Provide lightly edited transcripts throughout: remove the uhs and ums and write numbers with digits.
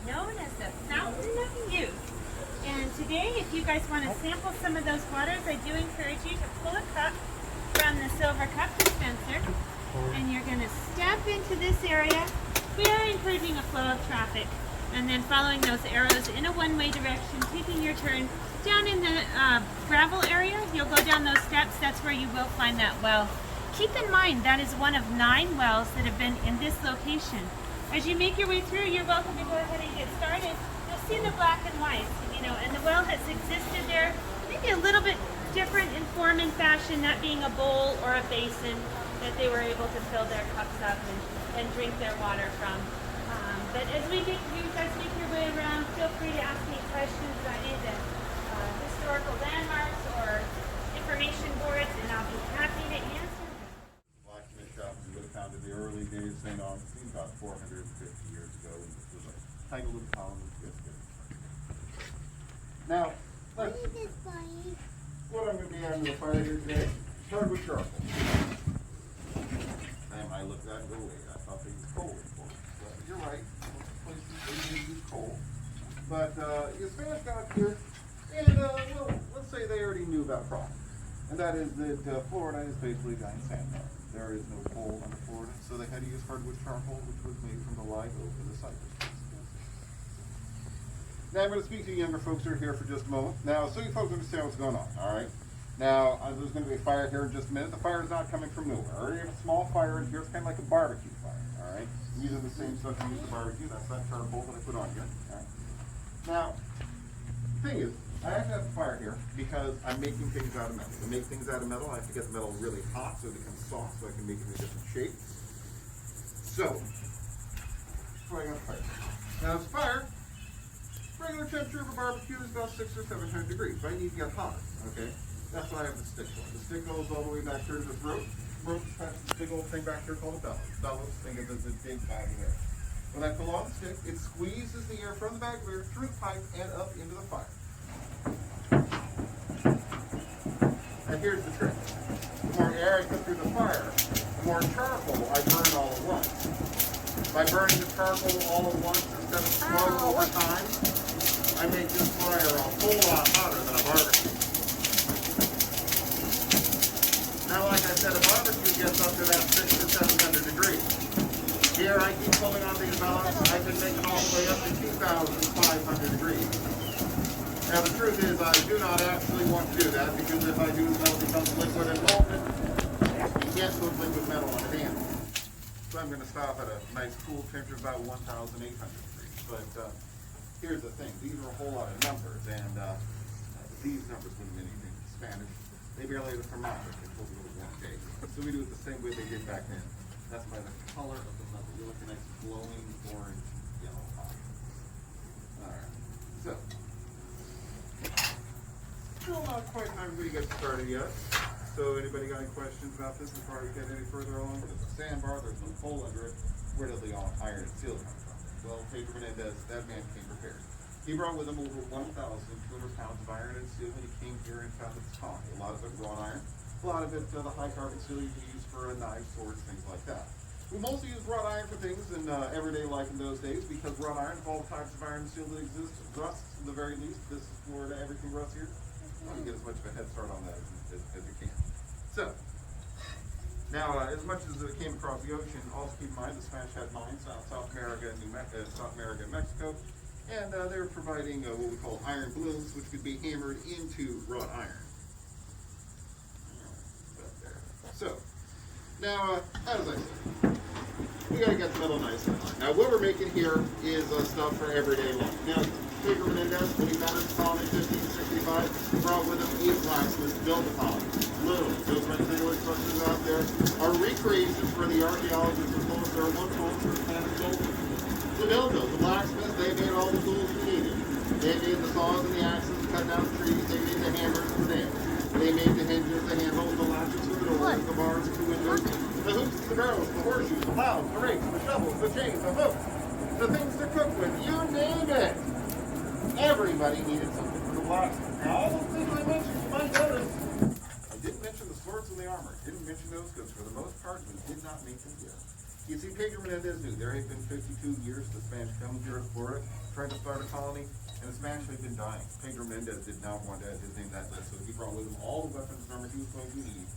known as the Fountain of Youth. And today, if you guys want to sample some of those waters, I do encourage you to pull a cup from the silver cup dispenser, and you're going to step into this area. We are encouraging a flow of traffic, and then following those arrows in a one-way direction, taking your turn down in the gravel area. You'll go down those steps. That's where you will find that well. Keep in mind that is one of 9 wells that have been in this location. As you make your way through, you're welcome to go ahead and get started. You'll see the black and white, and the well has existed there, maybe a little bit different in form and fashion, that being a bowl or a basin that they were able to fill their cups up and drink their water from. But as you guys make your way around, feel free to ask me questions about any of the historical landmarks or information boards, and I'll be happy to answer them. Blacksmith shop we would have found in the early days of St. Augustine about 450 years ago. This was a tiny little town with biscuits. Now, what I'm going to be having the fire here today, hardwood charcoal. And I looked at it and go, wait, I thought they used coal before. But you're right, most places they use coal. But the Spanish got up here, and well, let's say they already knew about problem. And that is that Florida is basically a giant sandbar. There is no coal under Florida, so they had to use hardwood charcoal, which was made from the live oak and the cypress trees. Now I'm going to speak to you younger folks who are here for just a moment. Now, so you folks understand what's going on, all right? Now, there's going to be a fire here in just a minute. The fire is not coming from nowhere. I already have a small fire in here. It's kind of like a barbecue fire, all right? I'm using the same stuff I use for barbecue. That's that charcoal that I put on here, all right? Now, the thing is, I have to have a fire here because I'm making things out of metal. To make things out of metal, I have to get the metal really hot so it becomes soft, so I can make it in different shapes. So, that's why I got a fire. Now, this fire, regular temperature of a barbecue is about 600 or 700 degrees, but I need to get hotter, okay? That's why I have the stick for. The stick goes all the way back here to this rope. Rope attaches this big old thing back here called a bellows. Bellows, think of it as a big bag of air. When I pull on the stick, it squeezes the air from the bag of air through the pipe and up into the fire. And here's the trick. The more air I put through the fire, the more charcoal I burn all at once. By burning the charcoal all at once instead of slow over time, I make this fire a whole lot hotter than a barbecue. Now, like I said, a barbecue gets up to that 600 to 700 degrees. Here, I keep pulling on these bellows. I can make it all the way up to 2,500 degrees. Now, the truth is, I do not actually want to do that, because if I do, the metal becomes liquid and molten. You can't put liquid metal on a pan. So I'm going to stop at a nice cool temperature of about 1,800 degrees. But here's the thing. These are a whole lot of numbers, and these numbers wouldn't mean anything in Spanish. They barely have a thermometer. They told me it was 1 day. So we do it the same way they did back then. That's by the color of the metal. You look at a nice glowing orange, yellow hot. All right. So, still not quite time for you to get started yet. So anybody got any questions about this before we get any further along? There's a sandbar, there's no hole under it. Where did the iron and steel come from? Well, Pedro Menendez, that man came prepared. He brought with him over 1,200 pounds of iron and steel when he came here and found its colony. A lot of it wrought iron, a lot of it the high carbon steel you can use for knives, swords, things like that. We mostly use wrought iron for things in everyday life in those days, because wrought iron, of all the types of iron and steel that exist, rusts at the very least. This is Florida, everything rusts here. I want to get as much of a head start on that as you can. So, now as much as it came across the ocean, also keep in mind the Spanish had mines out South America and Mexico, and they were providing what we call iron blooms, which could be hammered into wrought iron. So, now, as I said, we got to get the metal nice and hot. Now, what we're making here is stuff for everyday life. Now, Pedro Menendez, when he founded the colony in 1565, brought with him 8 blacksmiths to build the colony. Literally, those rectangular structures out there are recreations for the archaeologists who told us there are one home for the planet gold. To build those, the blacksmiths, they made all the tools we needed. They made the saws and the axes to cut down the trees. They made the hammers and the nails. They made the hinges, the handles, the latches for the doors, the bars, the windows, the hoops, the barrels, the horseshoes, the plows, the rakes, the shovels, the chains, the hooks, the things to cook with, you name it. Everybody needed something for the blacksmith. Now, all those things I mentioned, you might notice, I didn't mention the swords and the armor. I didn't mention those because for the most part, we did not make them here. You see, Pedro Menendez knew there had been 52 years the Spanish come here to Florida, tried to start a colony, and it's actually been dying. Pedro Mendez did not want to add his name to that list, so he brought with him all the weapons and armor he was going to need,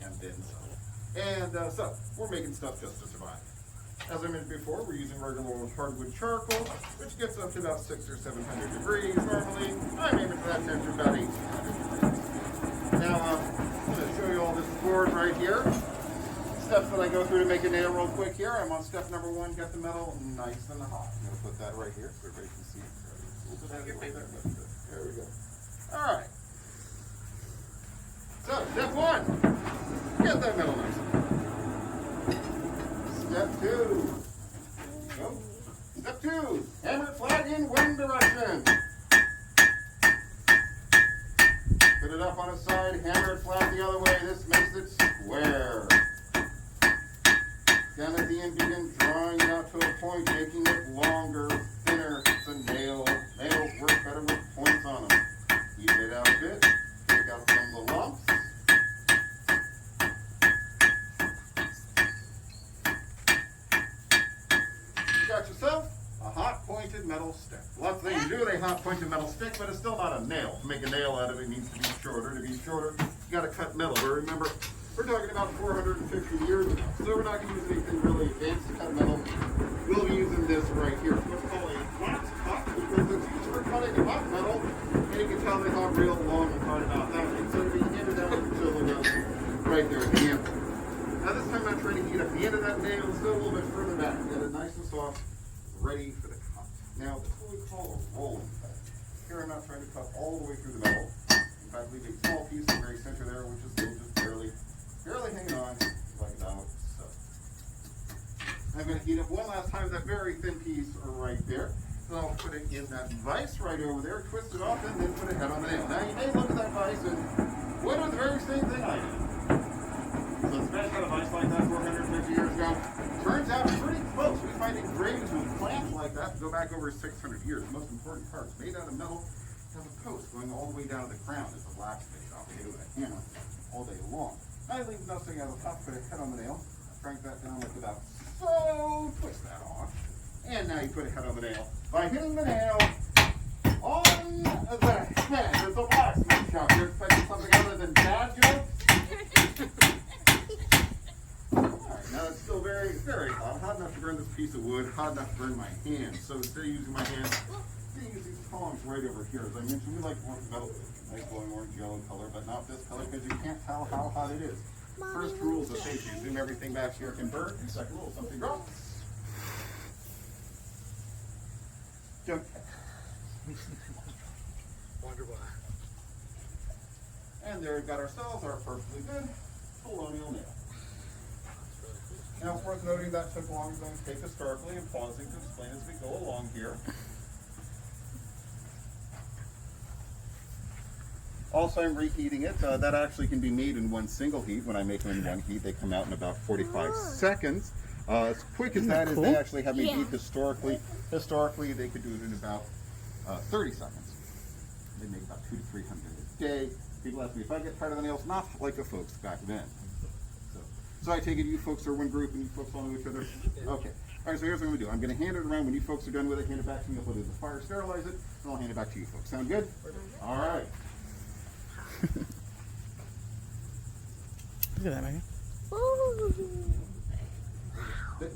and then some. And so, we're making stuff just to survive. As I mentioned before, we're using regular old hardwood charcoal, which gets up to about 600 or 700 degrees normally. I'm aiming for that temperature about 1800 degrees. Now, I'm going to show you all this board right here. Steps that I go through to make a nail real quick here. I'm on step number 1, get the metal nice and hot. I'm going to put that right here so everybody can see it. There we go. All right. So, step 1, get that metal nice and hot. Step 2. Go. Step 2. Hammer it flat in wind direction. Put it up on its side. Hammer it flat the other way. This makes it square. Down at the end, begin drawing it out to a point, making it longer, thinner. It's a nail. Nails work better with points on them. Even it out a bit. Take out some of the lumps. Got yourself a hot pointed metal stick. Lots of things to do with a hot pointed metal stick, but it's still not a nail. To make a nail out of it needs to be shorter. To be shorter, you gotta cut metal. But remember, we're talking about 450 years ago, so we're not gonna use anything really advanced to cut metal. We'll be using this right here. It's what's called a wax cut, because it's used for cutting hot metal, and you can tell they talk real long and hard about that. And so we handed out until it goes right there at the end. Now this time I'm trying to heat up the end of that nail, it's still a little bit further back. Get it nice and soft, ready for the cut. Now this is what we call a rolling cut. Here I'm not trying to cut all the way through the metal. In fact, leave a small piece in the very center there, which is still just barely hanging on, like that. So I'm going to heat up one last time that very thin piece right there. So I'll put it in that vise right over there, twist it off, and then put it head on the nail. Now you may look at that vise and wonder the very same thing I did. So smash out a vise like that 450 years ago. Turns out pretty close. We find engravings with plants like that go back over 600 years. The most important part is made out of metal. Have a post going all the way down to the crown. It's a black space. I'll hit it with a hammer all day long. I leave nothing out of the top, put a head on the nail, crank that down like about so, twist that off, and now you put a head on the nail by hitting the nail on the head. It's a blacksmith shop. You're expecting something other than dad jokes? Alright, now it's still very, very hot. Hot enough to burn this piece of wood, hot enough to burn my hand. So instead of using my hand, I'm going to use these tongs right over here. As I mentioned, we like metal. Nice glowing orange yellow color, but not this color because you can't tell how hot it is. First rule is of safety. Assume everything back here can burn. And second rule, something drops. Jump. Wonder why. And there we've got ourselves our perfectly good colonial nail. Now, it's worth noting that took longer than we take historically and pausing to explain as we go along here. Also, I'm reheating it. That actually can be made in one single heat. When I make them in one heat, they come out in about 45 seconds. As quick as that is, they actually have me heat historically. Historically, they could do it in about 30 seconds. They make about 200 to 300 a day. People ask me if I get tired of the nails, not like the folks back then. So I take it you folks are one group and you folks all know each other? Okay. All right, so here's what I'm going to do. I'm going to hand it around. When you folks are done with it, hand it back to me. I'll put it in the fire, sterilize it, and I'll hand it back to you folks. Sound good? All right. Look at that, Megan.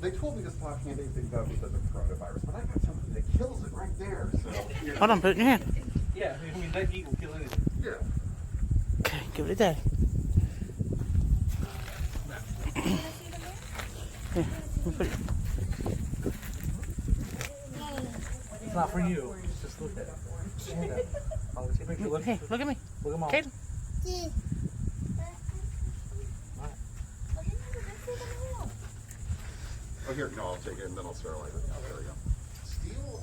They told me to stop handing things out because of coronavirus, but I got something that kills it right there. So, yeah. Hold on, put it in your hand. Yeah, I mean, that heat will kill anything. Yeah. Okay, give it a day. Here, put it. It's not for you. Just look at it. Stand up. Oh, see if I can look. Hey, look at me. Look at mom. Kaden. Oh, here, no, I'll take it and then I'll sterilize it. There we go. Steel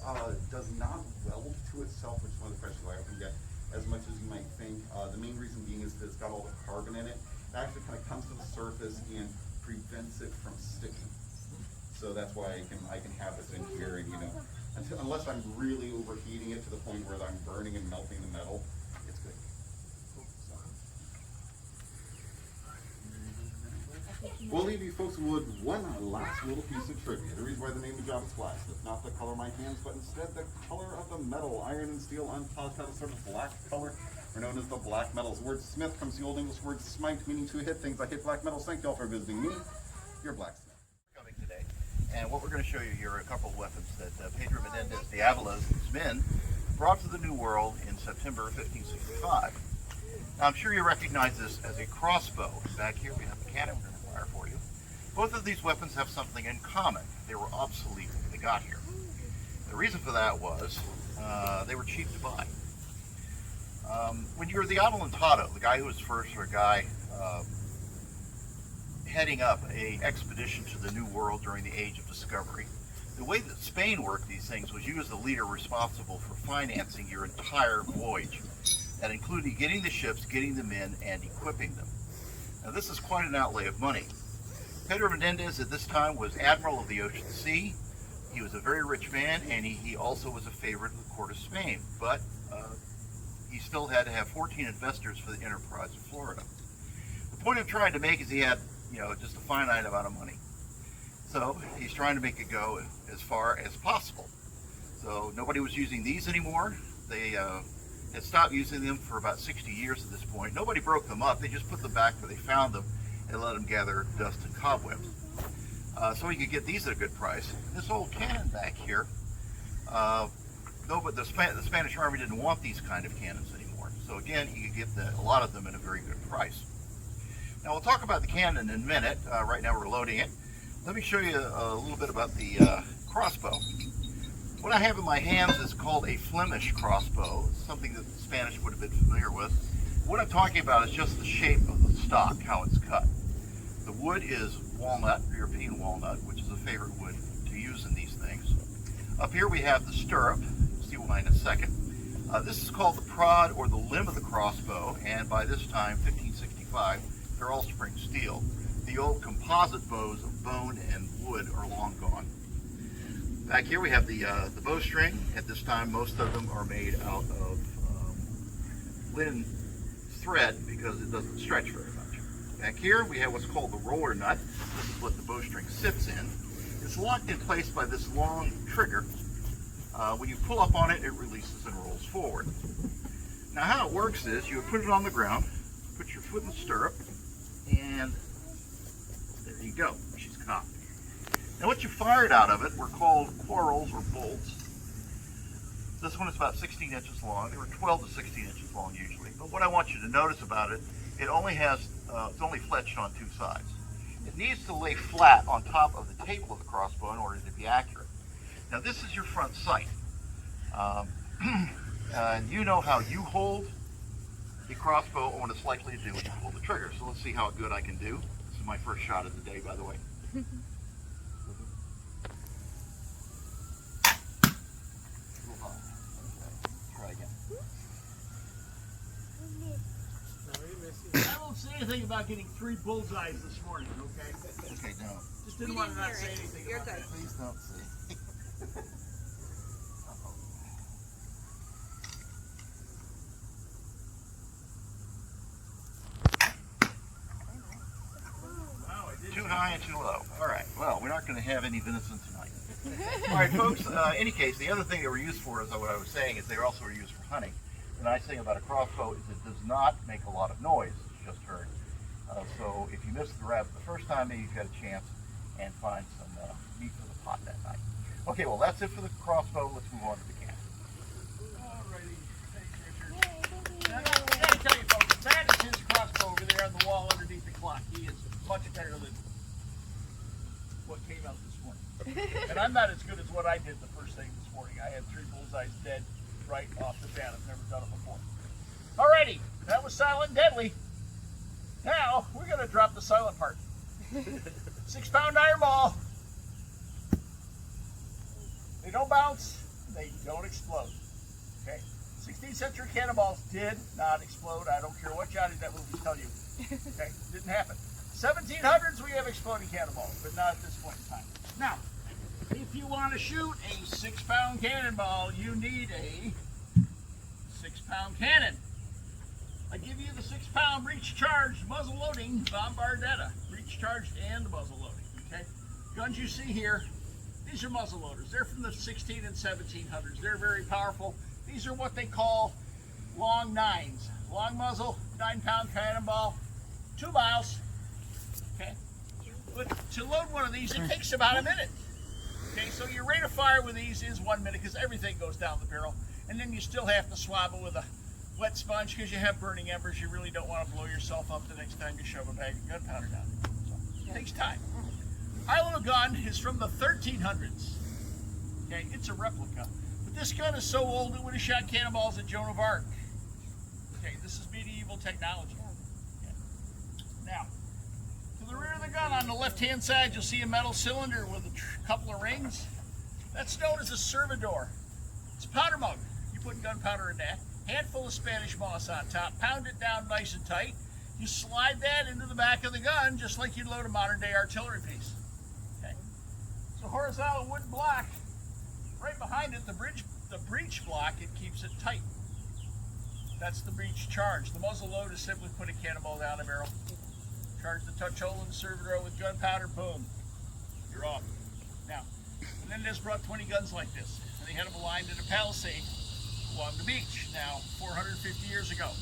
does not weld to itself, which is one of the questions I often get, as much as you might think. The main reason being is that it's got all the carbon in it. It actually kind of comes to the surface and prevents it from sticking. So that's why I can have this in here, and unless I'm really overheating it to the point where I'm burning and melting the metal, it's good. So. We'll leave you folks with one last little piece of trivia. The reason why the name of the job is blacksmith, not the color of my hands, but instead the color of the metal. Iron and steel unpolished metal, sort of black color, are known as the black metals. The word smith comes from the Old English word smite, meaning to hit things. I hit black metals. Thank you all for visiting me, your blacksmith. Coming today, and what we're going to show you here are a couple of weapons that Pedro Menendez de Avala's men brought to the New World in September 1565. Now, I'm sure you recognize this as a crossbow. Back here we have a cannon we're going to fire for you. Both of these weapons have something in common. They were obsolete when they got here. The reason for that was they were cheap to buy. When you were the adelantado, the guy who was first, or a guy heading up an expedition to the New World during the Age of Discovery, the way that Spain worked these things was you as the leader responsible for financing your entire voyage. That included getting the ships, getting the men, and equipping them. Now this is quite an outlay of money. Pedro Menendez at this time was Admiral of the Ocean Sea. He was a very rich man, and he also was a favorite of the court of Spain. But he still had to have 14 investors for the enterprise of Florida. The point I'm trying to make is he had, just a finite amount of money. So he's trying to make it go as far as possible. So nobody was using these anymore. They had stopped using them for about 60 years at this point. Nobody broke them up. They just put them back where they found them and let them gather dust and cobwebs. So you could get these at a good price. This old cannon back here, no, but the Spanish Army didn't want these kind of cannons anymore. So again, you could get a lot of them at a very good price. Now we'll talk about the cannon in a minute. Right now we're loading it. Let me show you a little bit about the crossbow. What I have in my hands is called a Flemish crossbow, something that the Spanish would have been familiar with. What I'm talking about is just the shape of the stock, how it's cut. The wood is walnut, European walnut, which is a favorite wood to use in these things. Up here we have the stirrup. You'll see why in a second. This is called the prod or the limb of the crossbow, and by this time, 1565, they're all spring steel. The old composite bows of bone and wood are long gone. Back here we have the bowstring. At this time, most of them are made out of linen thread because it doesn't stretch very much. Back here we have what's called the roller nut. This is what the bowstring sits in. It's locked in place by this long trigger. When you pull up on it, it releases and rolls forward. Now how it works is you put it on the ground, put your foot in the stirrup, and there you go. She's cocked. Now what you fired out of it were called quarrels or bolts. This one is about 16 inches long. They were 12 to 16 inches long usually. But what I want you to notice about it, it only has, it's only fletched on two sides. It needs to lay flat on top of the table of the crossbow in order to be accurate. Now this is your front sight. And you know how you hold the crossbow and what it's likely to do when you pull the trigger. So let's see how good I can do. This is my first shot of the day, by the way. Try again. I won't say anything about getting 3 bullseyes this morning, okay? Okay, no. Just didn't want to not say anything about that. Please don't see. Wow, I did. Too high and too low. All right. Well, we're not going to have any venison tonight. All right, folks. Any case, the other thing they were used for is what I was saying is they also were used for hunting. The nice thing about a crossbow is it does not make a lot of noise, as you just heard. So if you missed the rabbit the first time, maybe you've got a chance and find some meat for the pot that night. Okay, well that's it for the crossbow. Let's move on to the cannon. Alrighty. Thanks, Richard. Now, I gotta tell you, folks, that is his crossbow over there on the wall underneath the clock. He is much better than what came out this morning. And I'm not as good as what I did the first thing this morning. I had 3 bullseyes dead right off the bat. I've never done it before. Alrighty, that was silent and deadly. Now, we're going to drop the silent part. 6-pound iron ball. They don't bounce, they don't explode. Okay? 16th century cannonballs did not explode. I don't care what Johnny that movie tell you. Okay? Didn't happen. 1700s we have exploding cannonballs, but not at this point in time. Now, if you want to shoot a 6-pound cannonball, you need a 6-pound cannon. I give you the 6-pound breech charged muzzle loading Bombardetta. Breech breech charged and the muzzle loading. Okay, guns you see here, these are muzzle loaders. They're from the 16 and 1700s. They're very powerful. These are what they call long nines. Long muzzle, 9-pound cannonball, 2 miles. Okay, but to load one of these, it takes about a minute. Okay, so your rate of fire with these is 1 minute because everything goes down the barrel, and then you still have to swab it with a wet sponge because you have burning embers. You really don't want to blow yourself up the next time you shove a bag of gunpowder down. So it takes time. Our little gun is from the 1300s. Okay, it's a replica, but this gun is so old it would have shot cannonballs at Joan of Arc. Okay, this is medieval technology. Okay. Now, to the rear of the gun on the left-hand side, you'll see a metal cylinder with a couple of rings. That's known as a servidor. It's a powder mug. You put gunpowder in that. Handful of Spanish moss on top. Pound it down nice and tight. You slide that into the back of the gun just like you'd load a modern-day artillery piece. Okay. So horizontal wooden block. Right behind it, the breech block, it keeps it tight. That's the breech charge. The muzzle load is simply put a cannonball down the barrel. Charge the touch hole in the servidor with gunpowder, boom, you're off. Now, Menendez brought 20 guns like this, and they had them aligned in a palisade along the beach. Now, 450 years ago,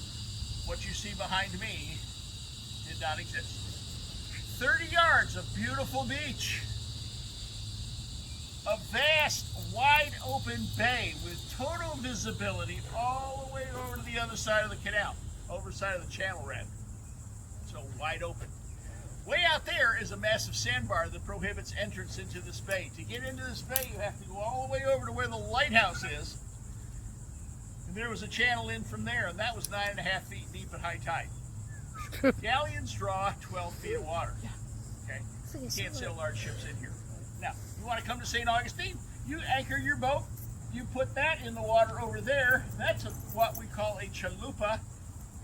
what you see behind me did not exist. 30 yards of beautiful beach. A vast, wide open bay with total visibility all the way over to the other side of the canal, over the side of the channel rather. So wide open. Way out there is a massive sandbar that prohibits entrance into this bay. To get into this bay, you have to go all the way over to where the lighthouse is. And there was a channel in from there, and that was 9.5 feet deep at high tide. Galleons draw 12 feet of water. Okay, you can't sail large ships in here. Now, you want to come to St. Augustine? You anchor your boat. You put that in the water over there. That's what we call a chalupa.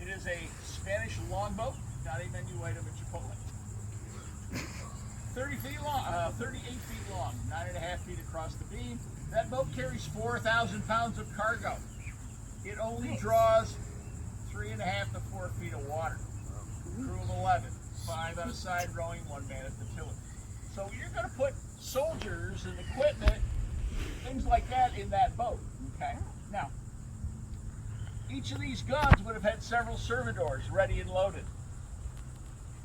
It is a Spanish longboat, not a menu item at Chipotle. 38 feet long, 9.5 feet across the beam. That boat carries 4,000 pounds of cargo. It only draws 3.5 to 4 feet of water. Crew of 11, 5 on a side rowing, 1 man at the tiller. So you're going to put soldiers and equipment, things like that, in that boat. Okay. Now, each of these guns would have had several servidors ready and loaded.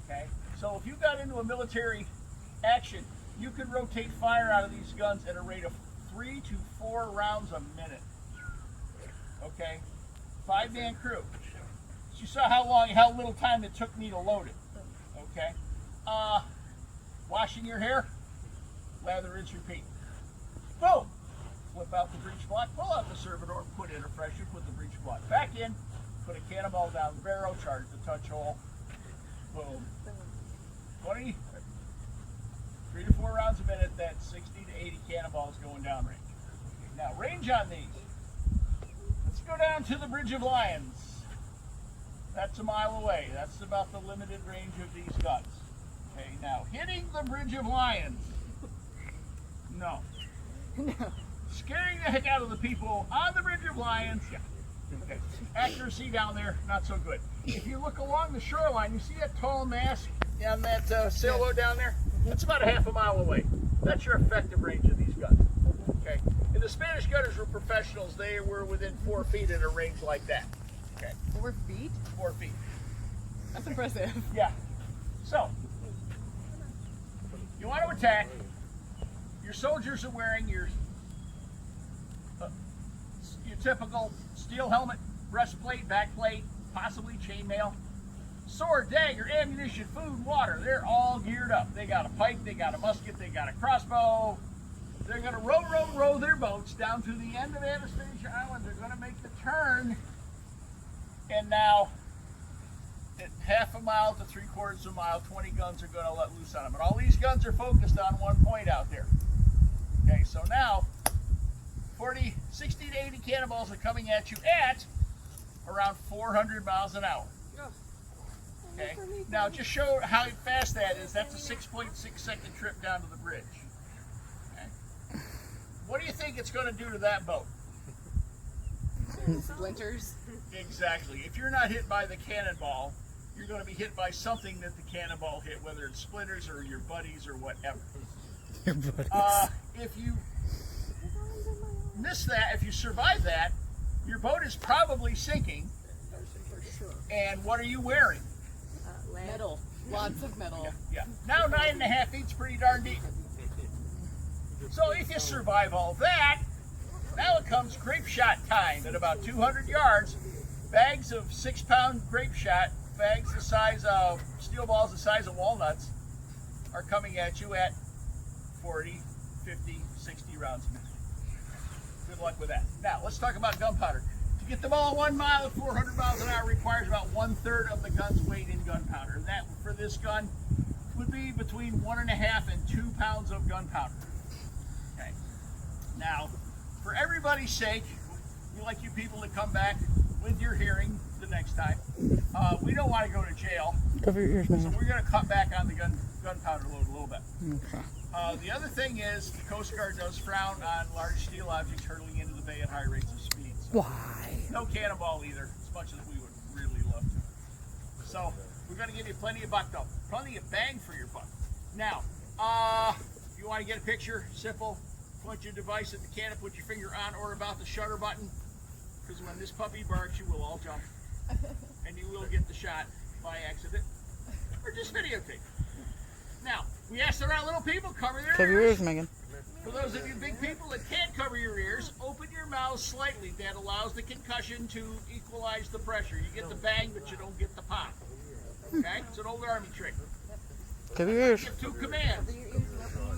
Okay. So if you got into a military action, you could rotate fire out of these guns at a rate of 3 to 4 rounds a minute. Okay. 5-man crew. So you saw how little time it took me to load it. Okay. Washing your hair, lather, rinse, repeat. Boom! Flip out the breech block, pull out the servidor, put in a fresher, put the breech block back in, put a cannonball down the barrel, charge the touch hole. Boom. 3 to 4 rounds a minute, that's 60 to 80 cannonballs going down range. Now, range on these. Let's go down to the Bridge of Lions. That's a mile away. That's about the limited range of these guns. Okay, now hitting the Bridge of Lions. No. Scaring the heck out of the people on the Bridge of Lions. Yeah. Okay. Accuracy down there, not so good. If you look along the shoreline, you see that tall mast on that sailboat down there? That's about a half a mile away. That's your effective range of these guns. Okay. And the Spanish gunners were professionals. They were within 4 feet at a range like that. Okay. 4 feet? 4 feet. That's impressive. Yeah. So, you want to attack. Your soldiers are wearing your typical steel helmet, breastplate, backplate, possibly chainmail, sword, dagger, ammunition, food, water. They're all geared up. They got a pike, they got a musket, they got a crossbow. They're going to row their boats down to the end of Anastasia Island. They're going to make the turn. And now, at half a mile to 3/4 of a mile, 20 guns are going to let loose on them. And all these guns are focused on one point out there. Okay, so now, 60 to 80 cannonballs are coming at you at around 400 miles an hour. Okay, now just show how fast that is. That's a 6.6 second trip down to the bridge. Okay. What do you think it's going to do to that boat? Splinters. Exactly. If you're not hit by the cannonball, you're going to be hit by something that the cannonball hit, whether it's splinters or your buddies or whatever. Your buddies. If you miss that, if you survive that, your boat is probably sinking. And what are you wearing? Metal. Lots of metal. Yeah. Now 9.5 feet's pretty darn deep. So if you survive all that, now it comes grape shot time at about 200 yards. Bags of 6-pound grape shot, bags the size of steel balls the size of walnuts, are coming at you at 40, 50, 60 rounds a minute. Good luck with that. Now let's talk about gunpowder. To get them all 1 mile at 400 miles an hour requires about 1/3 of the gun's weight in gunpowder. That for this gun would be between 1.5 and 2 pounds of gunpowder. Okay. Now, for everybody's sake, we like you people to come back with your hearing the next time. We don't want to go to jail, Cover your ears, so man. we're going to cut back on the gunpowder load a little bit. Okay. The other thing is the Coast Guard does frown on large steel objects hurtling into the bay at high rates of speed. So Why? no cannonball either, as much as we would really love to. So we're going to give you plenty of buck though, plenty of bang for your buck. Now, if you want to get a picture, simple. Point your device at the cannon, put your finger on or about the shutter button, because when this puppy barks, you will all jump, and you will get the shot by accident, or just videotape. Now, we asked around little people, cover their Cover your ears, Megan. For those of you big people that can't cover your ears, open your mouth slightly. That allows the concussion to equalize the pressure. You get the bang, but you don't get the pop. Okay? It's an old Army trick. Cover your ears. Give 2 commands.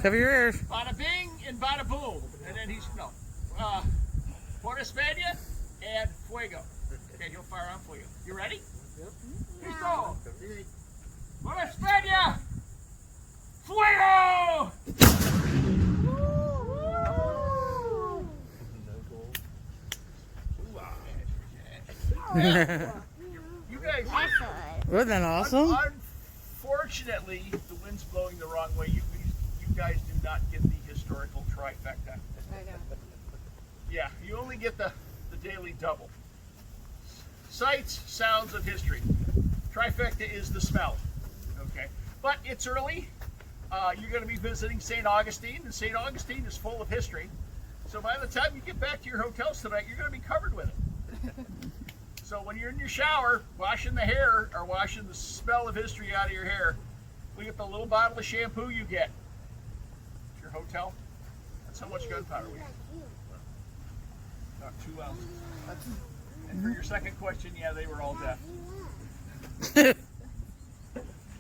Cover your ears. Bada bing and bada boom. And then he's, no. Por España and fuego. Okay, he'll fire on fuego. You ready? Yep. Here we go. Por España! Fuego! You guys, Wasn't that awesome? unfortunately, the wind's blowing the wrong way. You guys do not get the historical trifecta. I know. Yeah, you only get the daily double. Sights, sounds of history. Trifecta is the smell. Okay, but it's early. You're going to be visiting St. Augustine, and St. Augustine is full of history. So by the time you get back to your hotels tonight, you're going to be covered with it. So when you're in your shower, washing the hair or washing the smell of history out of your hair, look at the little bottle of shampoo you get at your hotel. That's how much gunpowder we have. About 2 ounces. And for your second question, yeah, they were all deaf.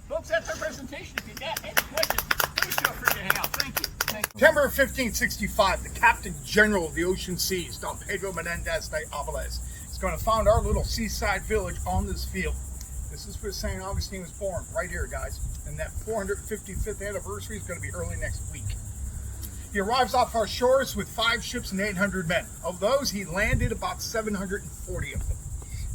Folks, that's our presentation. If you got any questions, please feel free to hang out. Thank you. Thank you. September 1565, the Captain General of the Ocean Seas, Don Pedro Menendez de Avilés, is going to found our little seaside village on this field. This is where St. Augustine was born, right here, guys. And that 455th anniversary is going to be early next week. He arrives off our shores with 5 ships and 800 men. Of those, he landed about 740 of them.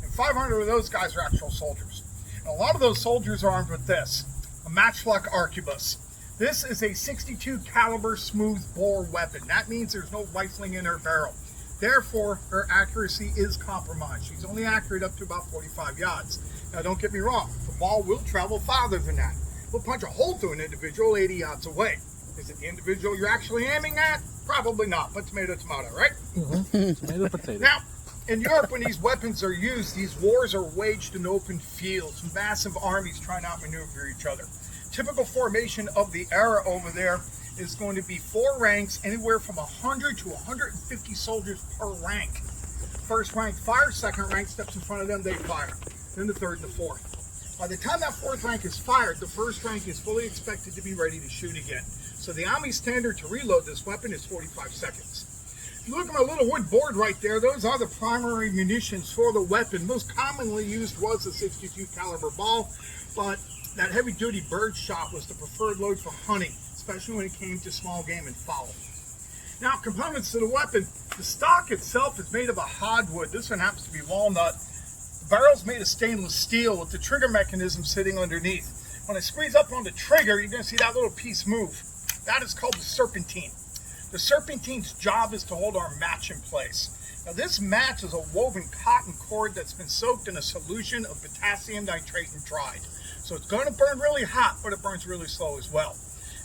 And 500 of those guys are actual soldiers. And a lot of those soldiers are armed with this, a matchlock arquebus. This is a 62 caliber smooth bore weapon. That means there's no rifling in her barrel. Therefore, her accuracy is compromised. She's only accurate up to about 45 yards. Now, don't get me wrong. The ball will travel farther than that. We'll punch a hole through an individual 80 yards away. Is it the individual you're actually aiming at? Probably not, but tomato, tomato, right? Tomato, potato. Now, in Europe, when these weapons are used, these wars are waged in open fields, massive armies trying to outmaneuver each other. Typical formation of the era over there is going to be 4 ranks, anywhere from 100 to 150 soldiers per rank. First rank fires, second rank steps in front of them, they fire. Then the third and the fourth. By the time that 4th rank is fired, the 1st rank is fully expected to be ready to shoot again. So the Army standard to reload this weapon is 45 seconds. If you look at my little wood board right there, those are the primary munitions for the weapon. Most commonly used was a 62 caliber ball, but that heavy duty bird shot was the preferred load for hunting, especially when it came to small game and fowl. Now, components to the weapon. The stock itself is made of a hardwood. This one happens to be walnut. The barrel's made of stainless steel with the trigger mechanism sitting underneath. When I squeeze up on the trigger, you're going to see that little piece move. That is called the serpentine. The serpentine's job is to hold our match in place. Now this match is a woven cotton cord that's been soaked in a solution of potassium nitrate and dried. So it's going to burn really hot, but it burns really slow as well.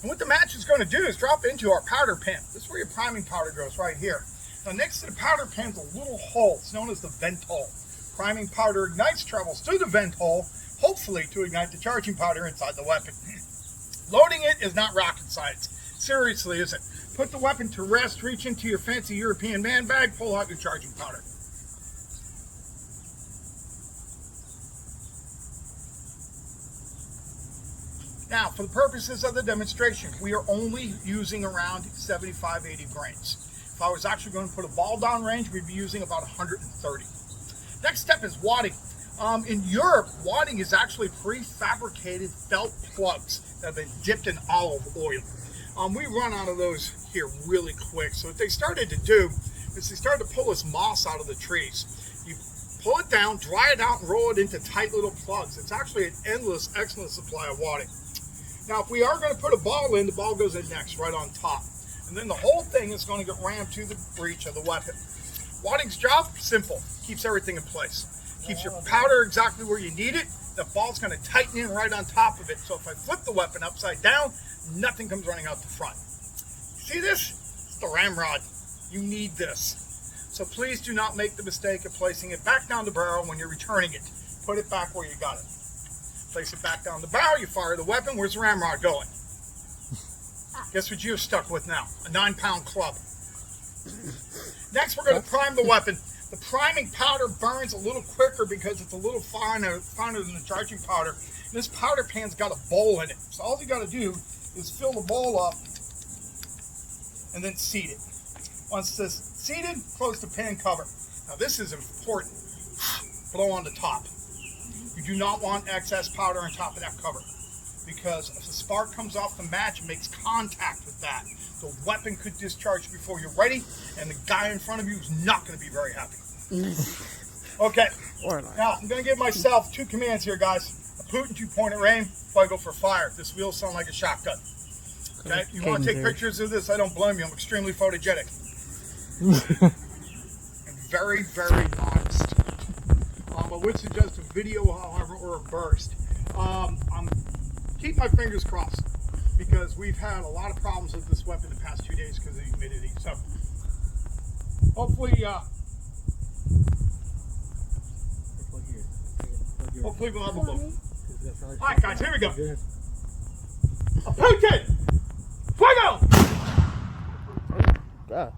And what the match is going to do is drop into our powder pan. This is where your priming powder goes, right here. Now next to the powder pan is a little hole. It's known as the vent hole. Priming powder ignites, travels through the vent hole, hopefully to ignite the charging powder inside the weapon. Loading it is not rocket science. Seriously, is it? Put the weapon to rest, reach into your fancy European man bag, pull out your charging powder. Now, for the purposes of the demonstration, we are only using around 75-80 grains. If I was actually going to put a ball down range, we'd be using about 130. Next step is wadding. In Europe, wadding is actually prefabricated felt plugs that have been dipped in olive oil. We run out of those here really quick. So what they started to do is they started to pull this moss out of the trees. You pull it down, dry it out, and roll it into tight little plugs. It's actually an endless, excellent supply of wadding. Now, if we are going to put a ball in, the ball goes in next, right on top. And then the whole thing is going to get rammed to the breech of the weapon. Wadding's job, simple. Keeps everything in place. Keeps your powder exactly where you need it. The ball's going to tighten in right on top of it. So if I flip the weapon upside down, nothing comes running out the front. See this? It's the ramrod. You need this. So please do not make the mistake of placing it back down the barrel when you're returning it. Put it back where you got it. Place it back down the barrel, you fire the weapon. Where's the ramrod going? Guess what you're stuck with now? A 9-pound club. Next, we're going to prime the weapon. The priming powder burns a little quicker because it's a little finer than the charging powder. And this powder pan's got a bowl in it. So all you got to do is fill the bowl up and then seat it. Once it's seated, close the pan cover. Now this is important. Blow on the top. You do not want excess powder on top of that cover, because if a spark comes off the match and makes contact with that, the weapon could discharge before you're ready, and the guy in front of you is not going to be very happy. Okay, now I'm going to give myself 2 commands here, guys. A poot and 2-pointer aim before I go for fire. This wheel sounds like a shotgun. Okay, you want to take pictures of this? I don't blame you. I'm extremely photogenic. And very, very modest. I would suggest a video, however, or a burst. Keep my fingers crossed, because we've had a lot of problems with this weapon the past 2 days because of the humidity. So hopefully we'll have a look. All right, guys, here we go. Apunte! Fuego! God.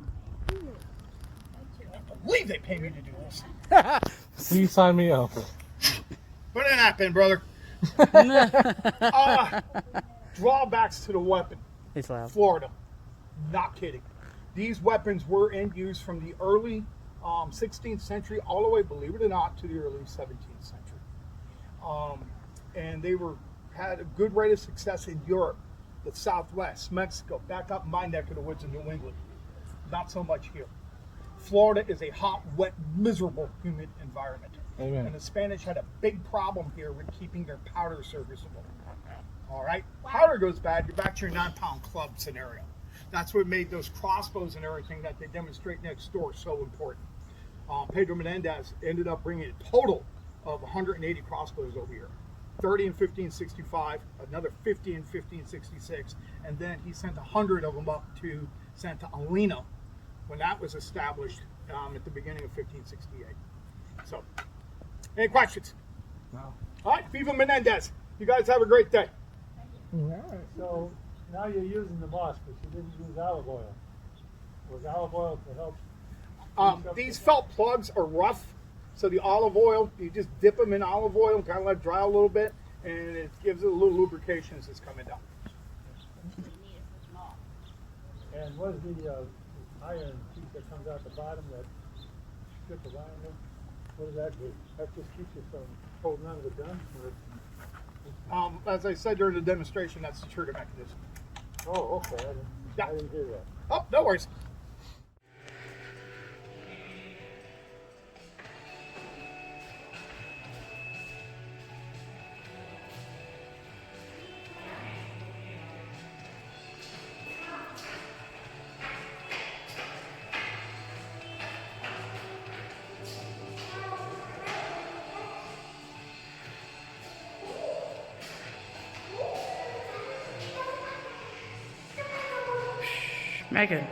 I believe they pay me to do this. Please sign me up. Put in that pen, brother. Drawbacks to the weapon. It's loud. Florida. Not kidding. These weapons were in use from the early 16th century all the way, believe it or not, to the early 17th century. And they had a good rate of success in Europe, the Southwest, Mexico, back up my neck of the woods in New England. Not so much here. Florida is a hot, wet, miserable, humid environment. Amen. And the Spanish had a big problem here with keeping their powder serviceable. All right? Powder goes bad, you're back to your 9-pound club scenario. That's what made those crossbows and everything that they demonstrate next door so important. Pedro Menendez ended up bringing a total of 180 crossbows over here. 30 in 1565, another 50 in 1566, and then he sent 100 of them up to Santa Elena when that was established at the beginning of 1568. So, any questions? No. All right, Viva Menendez. You guys have a great day. Alright, so now you're using the moss, but you didn't use olive oil. Was olive oil to help? These felt plugs are rough, so the olive oil, you just dip them in olive oil, kind of let it dry a little bit, and it gives it a little lubrication as it's coming down. And what is the iron piece that comes out the bottom, that strip of iron there? What does that do? That just keeps you from holding on to the gun? Or As I said during the demonstration, that's the trigger mechanism. oh, okay. I didn't hear that. Oh, no worries. Megan.